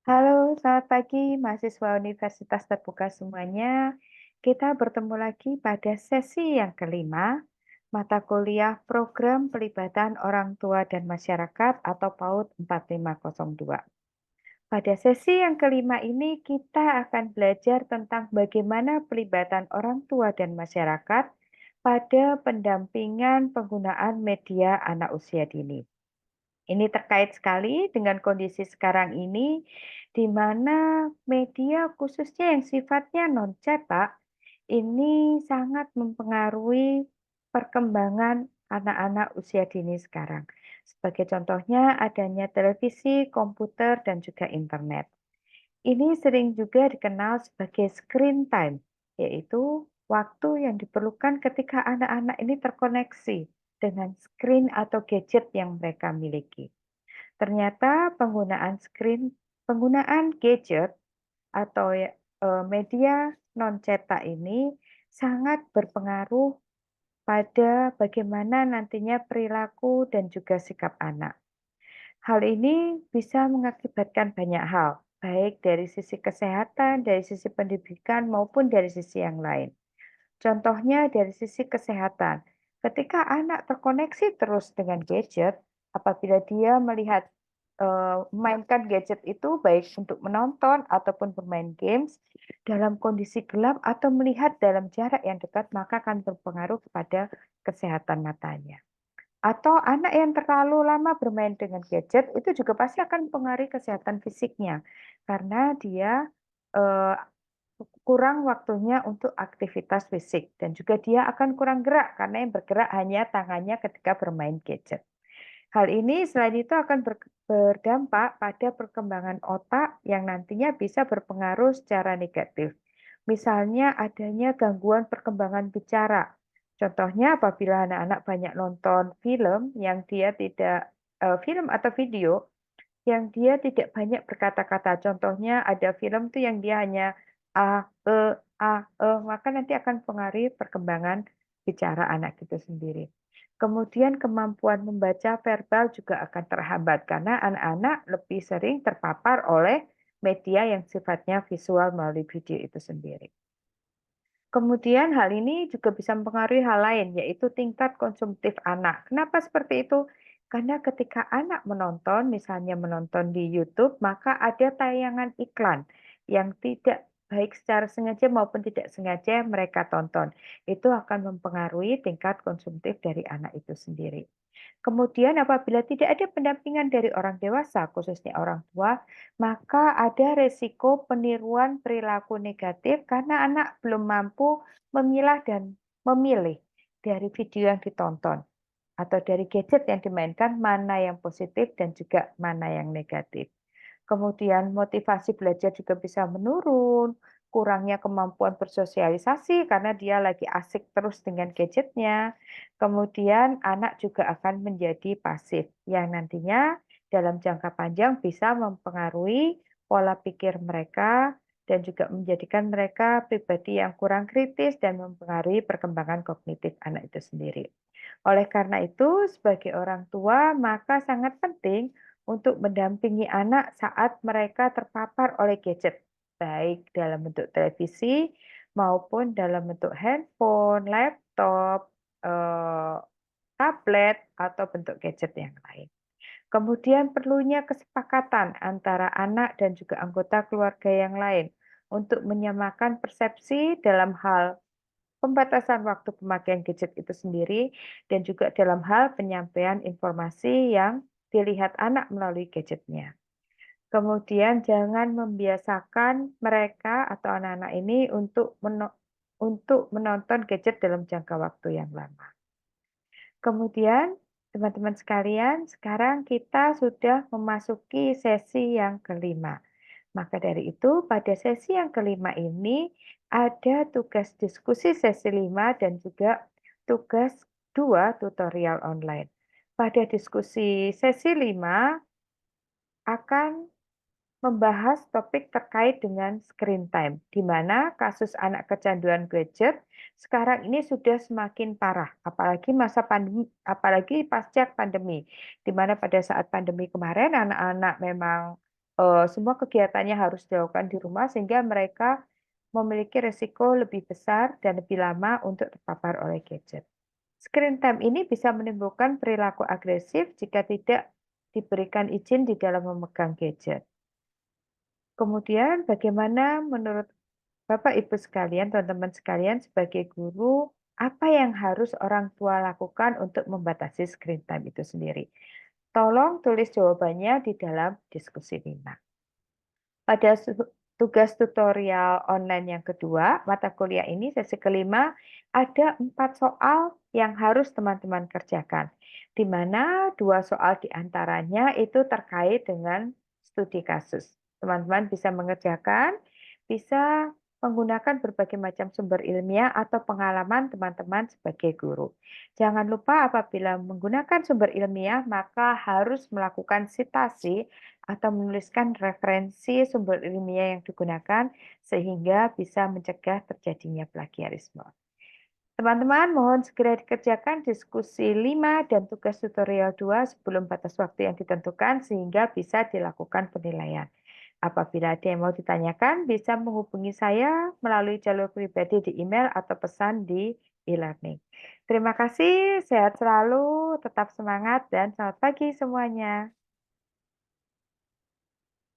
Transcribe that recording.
Halo, selamat pagi mahasiswa Universitas Terbuka semuanya. Kita bertemu lagi pada sesi yang kelima, mata kuliah Program Pelibatan Orang Tua dan Masyarakat atau PAUD 4502. Pada sesi yang kelima ini kita akan belajar tentang bagaimana pelibatan orang tua dan masyarakat pada pendampingan penggunaan media anak usia dini. Ini terkait sekali dengan kondisi sekarang ini, di mana media khususnya yang sifatnya non-cetak, ini sangat mempengaruhi perkembangan anak-anak usia dini sekarang. Sebagai contohnya adanya televisi, komputer, dan juga internet. Ini sering juga dikenal sebagai screen time, yaitu waktu yang diperlukan ketika anak-anak ini terkoneksi dengan screen atau gadget yang mereka miliki. Ternyata penggunaan gadget atau media non cetak ini sangat berpengaruh pada bagaimana nantinya perilaku dan juga sikap anak. Hal ini bisa mengakibatkan banyak hal, baik dari sisi kesehatan, dari sisi pendidikan, maupun dari sisi yang lain. Contohnya dari sisi kesehatan, ketika anak terkoneksi terus dengan gadget, apabila dia melihat memainkan gadget itu baik untuk menonton ataupun bermain games dalam kondisi gelap atau melihat dalam jarak yang dekat, maka akan berpengaruh kepada kesehatan matanya. Atau anak yang terlalu lama bermain dengan gadget itu juga pasti akan mempengaruhi kesehatan fisiknya, karena dia eh, kurang waktunya untuk aktivitas fisik dan juga dia akan kurang gerak karena yang bergerak hanya tangannya ketika bermain gadget. Hal ini selain itu akan berdampak pada perkembangan otak yang nantinya bisa berpengaruh secara negatif. Misalnya adanya gangguan perkembangan bicara. Contohnya apabila anak-anak banyak nonton film yang dia tidak film atau video yang dia tidak banyak berkata-kata. Contohnya ada film tuh yang dia hanya maka nanti akan pengaruhi perkembangan bicara anak itu sendiri. Kemudian kemampuan membaca verbal juga akan terhambat karena anak-anak lebih sering terpapar oleh media yang sifatnya visual melalui video itu sendiri. Kemudian hal ini juga bisa mempengaruhi hal lain, yaitu tingkat konsumtif anak. Kenapa seperti itu? Karena ketika anak menonton, misalnya menonton di YouTube, maka ada tayangan iklan yang tidak baik secara sengaja maupun tidak sengaja mereka tonton. Itu akan mempengaruhi tingkat konsumtif dari anak itu sendiri. Kemudian apabila tidak ada pendampingan dari orang dewasa, khususnya orang tua, maka ada resiko peniruan perilaku negatif karena anak belum mampu memilah dan memilih dari video yang ditonton atau dari gadget yang dimainkan mana yang positif dan juga mana yang negatif. Kemudian motivasi belajar juga bisa menurun, kurangnya kemampuan bersosialisasi karena dia lagi asik terus dengan gadgetnya. Kemudian anak juga akan menjadi pasif yang nantinya dalam jangka panjang bisa mempengaruhi pola pikir mereka dan juga menjadikan mereka pribadi yang kurang kritis dan mempengaruhi perkembangan kognitif anak itu sendiri. Oleh karena itu, sebagai orang tua, maka sangat penting untuk mendampingi anak saat mereka terpapar oleh gadget, baik dalam bentuk televisi maupun dalam bentuk handphone, laptop, tablet, atau bentuk gadget yang lain. Kemudian perlunya kesepakatan antara anak dan juga anggota keluarga yang lain untuk menyamakan persepsi dalam hal pembatasan waktu pemakaian gadget itu sendiri dan juga dalam hal penyampaian informasi yang dilihat anak melalui gadgetnya. Kemudian jangan membiasakan mereka atau anak-anak ini untuk menonton gadget dalam jangka waktu yang lama. Kemudian teman-teman sekalian, sekarang kita sudah memasuki sesi yang kelima. Maka dari itu, pada sesi yang kelima ini ada tugas diskusi sesi 5 dan juga tugas 2 tutorial online. Pada diskusi sesi 5 akan membahas topik terkait dengan screen time, di mana kasus anak kecanduan gadget sekarang ini sudah semakin parah, apalagi masa pandemi, apalagi pasca pandemi, di mana pada saat pandemi kemarin anak-anak memang semua kegiatannya harus dilakukan di rumah sehingga mereka memiliki resiko lebih besar dan lebih lama untuk terpapar oleh gadget. Screen time ini bisa menimbulkan perilaku agresif jika tidak diberikan izin di dalam memegang gadget. Kemudian bagaimana menurut Bapak Ibu sekalian, teman-teman sekalian sebagai guru, apa yang harus orang tua lakukan untuk membatasi screen time itu sendiri? Tolong tulis jawabannya di dalam diskusi 5. Pada tugas tutorial online yang kedua, mata kuliah ini sesi kelima, ada 4 soal yang harus teman-teman kerjakan. Di mana 2 soal diantaranya itu terkait dengan studi kasus. Teman-teman bisa mengerjakan, bisa menggunakan berbagai macam sumber ilmiah atau pengalaman teman-teman sebagai guru. Jangan lupa apabila menggunakan sumber ilmiah, maka harus melakukan sitasi atau menuliskan referensi sumber ilmiah yang digunakan sehingga bisa mencegah terjadinya plagiarisme. Teman-teman, mohon segera dikerjakan diskusi 5 dan tugas tutorial 2 sebelum batas waktu yang ditentukan sehingga bisa dilakukan penilaian. Apabila ada yang mau ditanyakan, bisa menghubungi saya melalui jalur pribadi di email atau pesan di e-learning. Terima kasih, sehat selalu, tetap semangat, dan selamat pagi semuanya.